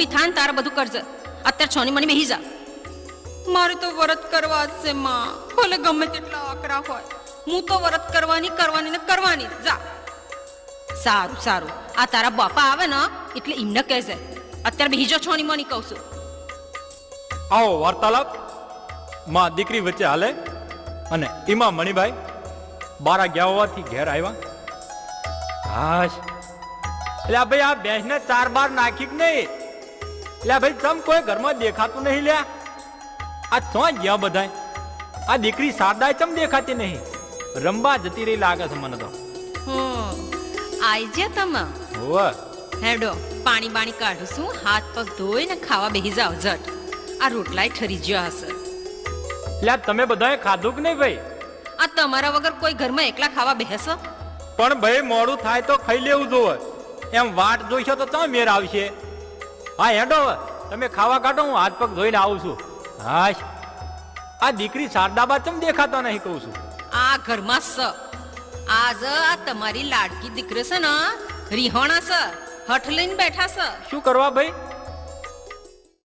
મોટી થાય ને તારે બધું કરજે. અત્યારે છોની મની બેહી જા. મારે તો વરત કરવા જ છે માં, ભલે ગમે તેટલા આકરા હોય. હું તો વરત કરવાની ને કરવાની જા. સારું સારું, આ તારા બાપા આવે ને એટલે એમને કહેજે અત્યારે બેહી જા છોની મની કહું છું. આવો વાર્તાલાપ માં દીકરી વચ્ચે હાલે અને એમાં મણિભાઈ બારા ગયા હોવાથી ઘેર આવ્યા. હાશ એટલે ભાઈ આ ભેંસને 4 બાર નાખી કે નહીં? એટલે ભાઈ તમ કોઈ ઘરમાં દેખાતું નહીં લ્યા. આ ક્યાં ગયા બધા? આ દીકરી શારદાય ચમ દેખાતી નહીં? રંબા જતી રહી લાગે છે મને તો. આઈ જે તમે હોવે હેડો પાણી બાણી કાઢું છું, હાથ પગ ધોઈ ને ખાવા બેહી જાવ ઝટ. આ રોટલાય ઠરી ગયો હશે. એટલે તમે બધાએ ખાધું કે નહીં ભાઈ? આ તમારા વગર કોઈ ઘરમાં એકલા ખાવા બેસે? પણ ભાઈ મોડું થાય તો ખાઈ લેવું જોવે. એમ વાટ જોઈશો તો તમે મેર આવશે. હા હેડો તમે ખાવા કાઢો, હું હાથ પગ ધોઈને આવું છું. હાશ આ દીકરી શારદાબા ચમ દેખાતા નહીં કહું છું. આ ઘરમાં સ આજ આ તમારી લાડકી દીકરી છે ને, રીહોણા છે, હઠ લઈને બેઠા છે. શું કરવા ભાઈ?